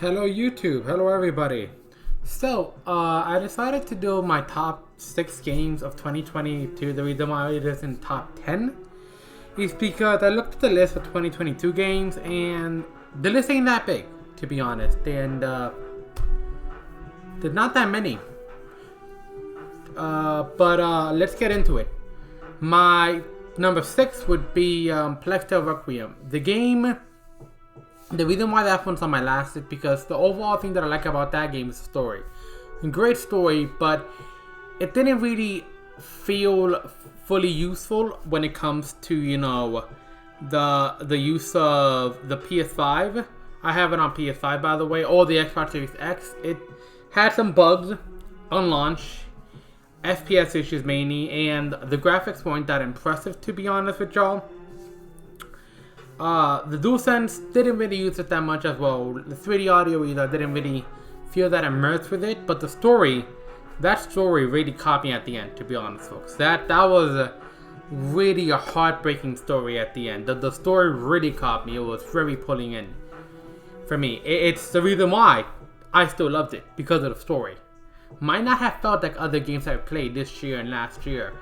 Hello YouTube, hello everybody. I decided to do my top 6 games of 2022. The reason why it is in top 10 is because I looked at the list for 2022 games and the list ain't that big, to be honest. And there's not that many. Let's get into it. My number 6 would be Plague Tale Requiem. The reason why that one's on my last is because the overall thing that I like about that game is the story. A great story, but it didn't really feel fully useful when it comes to, the use of the PS5. I have it on PS5, by the way, or the Xbox Series X. It had some bugs on launch, FPS issues mainly, and the graphics weren't that impressive, to be honest with y'all. The DualSense didn't really use it that much as well. The 3D audio either didn't really feel that immersed with it, but that story really caught me at the end, to be honest, folks. That was really a heartbreaking story at the end. The story really caught me. It was very pulling in for me. It's the reason why I still loved it, because of the story. Might not have felt like other games I've played this year and last year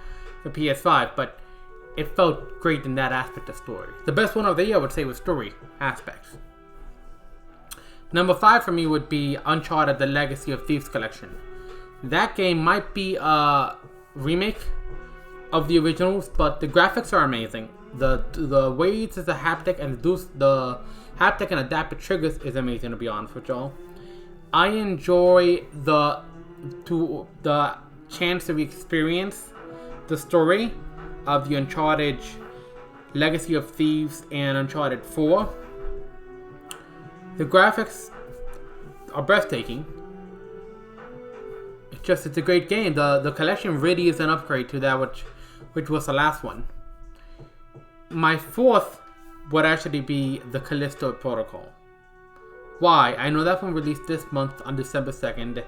for PS5, but it felt great in that aspect of story. The best one of the year, I would say, was story aspects. Number 5 for me would be Uncharted: The Legacy of Thieves Collection. That game might be a remake of the originals, but the graphics are amazing. The way it is the haptic and the haptic and adaptive triggers is amazing, to be honest with y'all. I enjoy the chance to experience the story of the Uncharted Legacy of Thieves and Uncharted 4. The graphics are breathtaking. It's a great game. The collection really is an upgrade to that which was the last one. My 4th would actually be the Callisto Protocol. Why? I know that one released this month on December 2nd.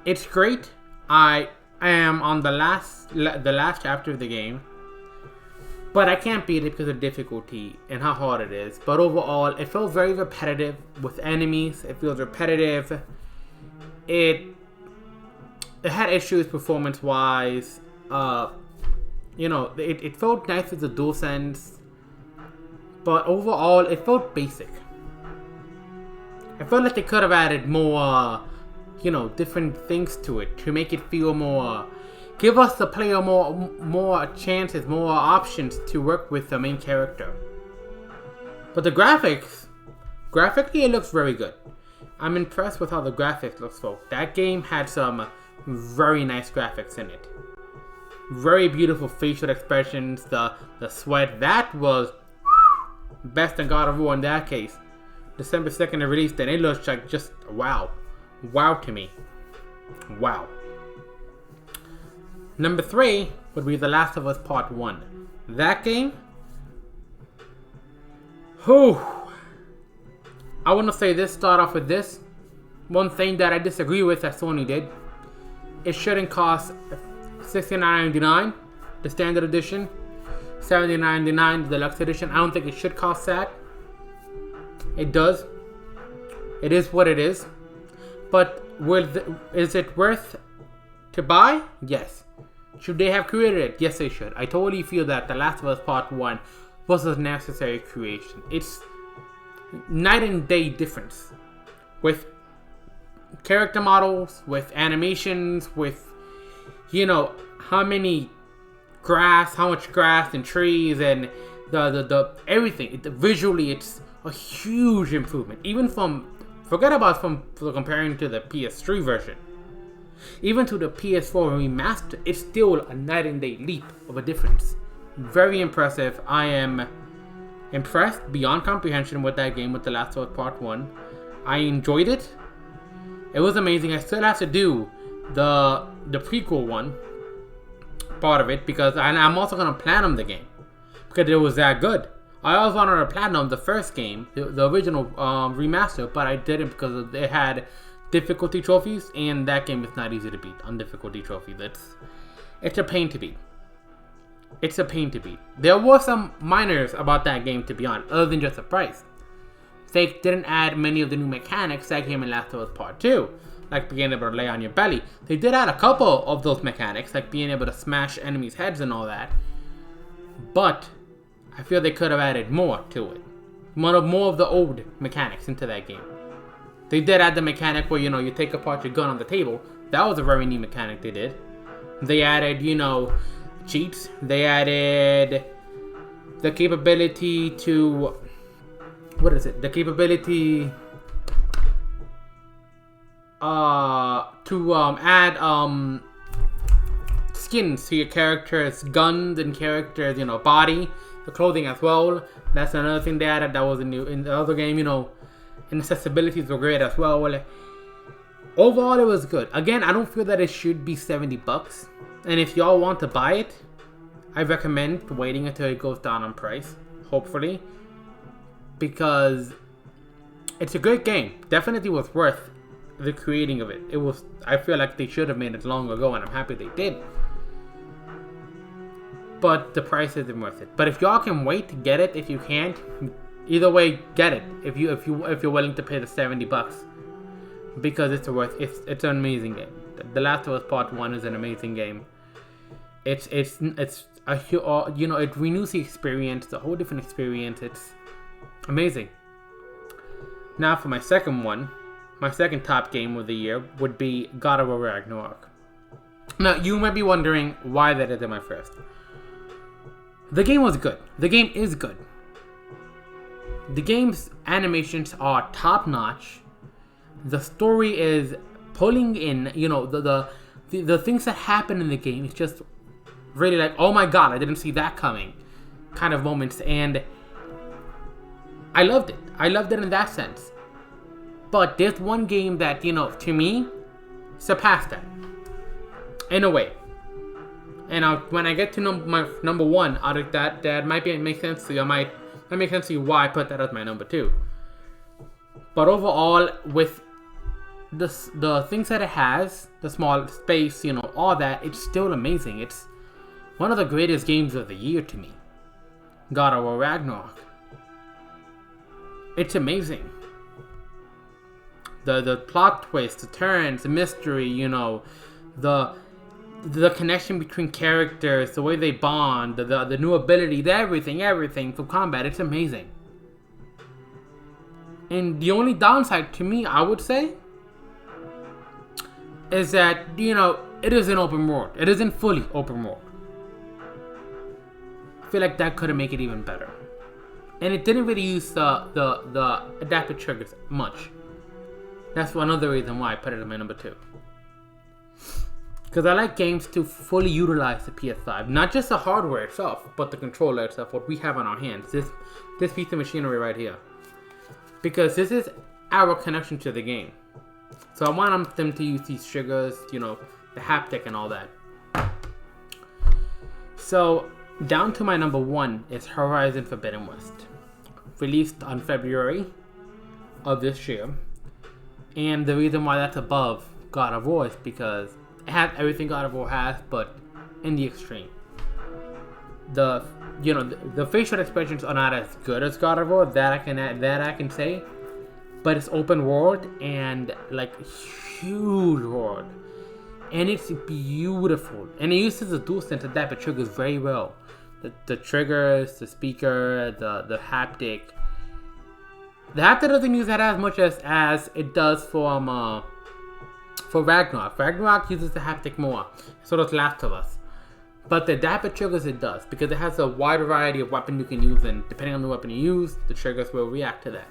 It's great. I am on the last chapter of the game, but I can't beat it because of difficulty and how hard it is. But overall, it felt very repetitive with enemies. It feels repetitive. It had issues performance-wise. It felt nice with the DualSense, but overall, it felt basic. I felt like they could have added more, different things to it to make it feel more. Give us the player more chances, more options to work with the main character. But the graphically it looks very good. I'm impressed with how the graphics looks, folks. That game had some very nice graphics in it. Very beautiful facial expressions, the sweat. That was best in God of War in that case. December 2nd it released, and it looks like just wow. Wow to me. Wow. Number 3 would be The Last of Us Part 1. That game? I want to say this, start off with this. One thing that I disagree with that Sony did. It shouldn't cost $69.99, the standard edition. $79.99, the deluxe edition. I don't think it should cost that. It does. It is what it is. But is it worth to buy? Yes. Should they have created it? Yes, they should. I totally feel that The Last of Us Part 1 was a necessary creation. It's night and day difference. With character models, with animations, with, how much grass and trees and the everything. Visually, it's a huge improvement. Even comparing to the PS3 version. Even to the PS4 remaster, it's still a night and day leap of a difference. Very impressive. I am impressed beyond comprehension with that game, with The Last of Us Part 1. I enjoyed it. It was amazing. I still have to do the prequel one, part of it, and I'm also going to platinum the game because it was that good. I also wanted to platinum the first game, the original remaster, but I didn't because it had difficulty trophies, and that game is not easy to beat on difficulty trophies. It's a pain to beat. There were some minors about that game, to be honest, other than just the price. they didn't add many of the new mechanics that came in Last of Us Part 2. Like being able to lay on your belly. They did add a couple of those mechanics, like being able to smash enemies' heads and all that. But I feel they could have added more to it. More of the old mechanics into that game. They did add the mechanic where, you take apart your gun on the table. That was a very neat mechanic they did. They added, cheats. They added the capability to... What is it? The capability... to add skins to your character's guns and character's body, the clothing as well. That's another thing they added that was new in the other game. Accessibilities were great as well. Overall, it was good. Again, I don't feel that it should be $70, and if y'all want to buy it, I recommend waiting until it goes down on price, hopefully, because it's a great game. Definitely was worth the creating of it. I feel like they should have made it long ago, and I'm happy they did. But the price isn't worth it. But if y'all can wait to get it, if you can't, either way, get it. If you're willing to pay the $70, because it's an amazing game. The Last of Us Part 1 is an amazing game. It renews the experience, the whole different experience. It's amazing. Now for my second one. My second top game of the year would be God of War Ragnarok. Now, you might be wondering why that isn't my first. The game was good. The game is good. The game's animations are top-notch. The story is pulling in, the things that happen in the game. It's just really like, oh my god, I didn't see that coming kind of moments. And I loved it. I loved it in that sense. But there's one game that, to me, surpassed that. In a way. And when I get to my number one out of that might make sense to you. That makes sense to you why I put that as my number two. But overall, with the things that it has, the small space, all that, it's still amazing. It's one of the greatest games of the year to me. God of War Ragnarok. It's amazing. The plot twists, the turns, the mystery, the connection between characters, the way they bond, the new ability, everything from combat. It's amazing. And the only downside to me, I would say, is that, it is an open world. It isn't fully open world. I feel like that could have made it even better. And it didn't really use the adaptive triggers much. That's another reason why I put it in my number two. Because I like games to fully utilize the PS5. Not just the hardware itself, but the controller itself, what we have on our hands. This piece of machinery right here. Because this is our connection to the game. So I want them to use these triggers, the haptic and all that. So, down to my number one is Horizon Forbidden West. Released on February of this year. And the reason why that's above God of War is because it has everything God of War has, but in the extreme. The facial expressions are not as good as God of War, that I can say, but it's open world and like huge world, and it's beautiful. And it uses the DualSense adaptive triggers very well. The triggers, the speaker, the haptic. The haptic doesn't use that as much as it does for Ragnarok. Ragnarok uses the haptic more. So does Last of Us. But the adaptive triggers it does, because it has a wide variety of weapons you can use, and depending on the weapon you use, the triggers will react to that.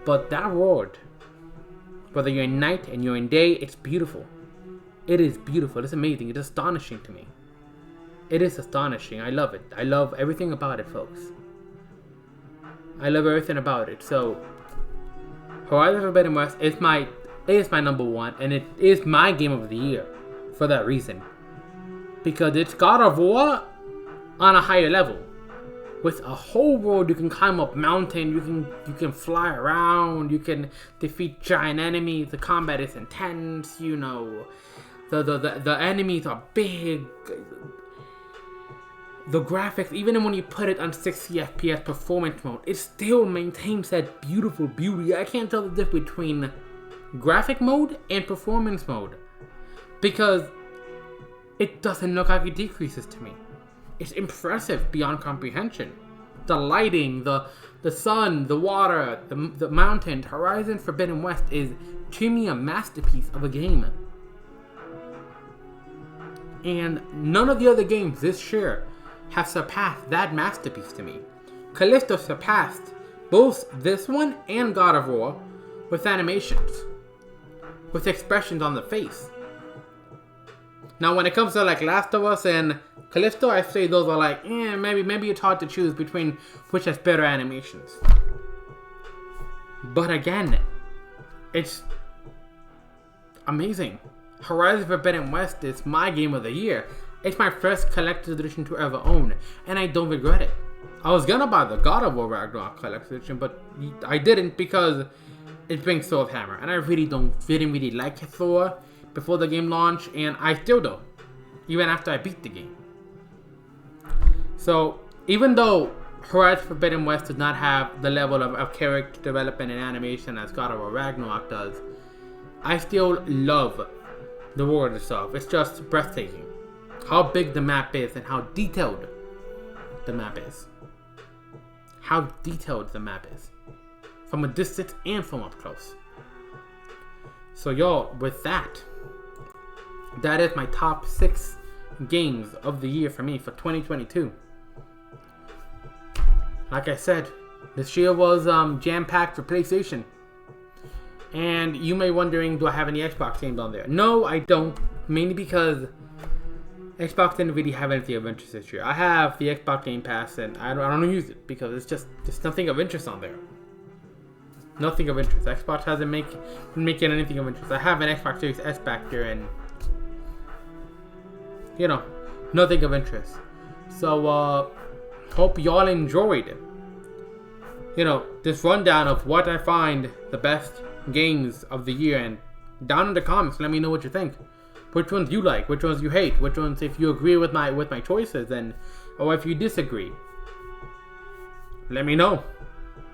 But that world, whether you're in night and you're in day, it's beautiful. It is beautiful. It's amazing. It's astonishing to me. It is astonishing. I love it. I love everything about it, folks. I love everything about it. So, Horizon Forbidden West is my number one, and it is my game of the year for that reason. Because it's God of War on a higher level. With a whole world, you can climb up mountain, you can fly around, you can defeat giant enemies, the combat is intense, the enemies are big. the graphics, even when you put it on 60 FPS performance mode, it still maintains that beautiful beauty. I can't tell the difference between graphic mode and performance mode, because it doesn't look like it decreases to me. It's impressive beyond comprehension. The lighting, the sun, the water, the mountain, Horizon Forbidden West is, to me, a masterpiece of a game. And none of the other games this year have surpassed that masterpiece to me. Callisto surpassed both this one and God of War with animations, with expressions on the face. Now, when it comes to like Last of Us and Callisto, I say those are like, maybe it's hard to choose between which has better animations. But again, it's amazing. Horizon Forbidden West is my game of the year. It's my first collector's edition to ever own, and I don't regret it. I was gonna buy the God of War Ragnarok collector's edition, but I didn't because it brings Thor of Hammer, and I didn't really like Thor before the game launch, and I still don't, even after I beat the game. So even though Horizon Forbidden West does not have the level of character development and animation as God of War Ragnarok does, I still love the world itself. It's just breathtaking. How big the map is and how detailed the map is. How detailed the map is. From a distance and from up close. So y'all, with that is my top 6 games of the year for me for 2022. Like I said, this year was jam-packed for PlayStation. And you may be wondering, do I have any Xbox games on there? No, I don't. Mainly because Xbox didn't really have anything of interest this year. I have the Xbox Game Pass, and I don't use it because it's just nothing of interest on there. Nothing of interest. Xbox hasn't been making anything of interest. I have an Xbox Series S back there, and you know, nothing of interest. So hope y'all enjoyed, you know, this rundown of what I find the best games of the year, and down in the comments let me know what you think. Which ones you like, which ones you hate, which ones if you agree with my choices, and or if you disagree. Let me know.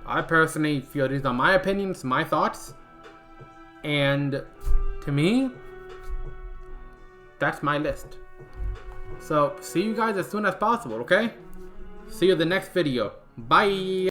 I personally feel these are my opinions, my thoughts, and to me, that's my list. So see you guys as soon as possible, okay? See you in the next video. Bye!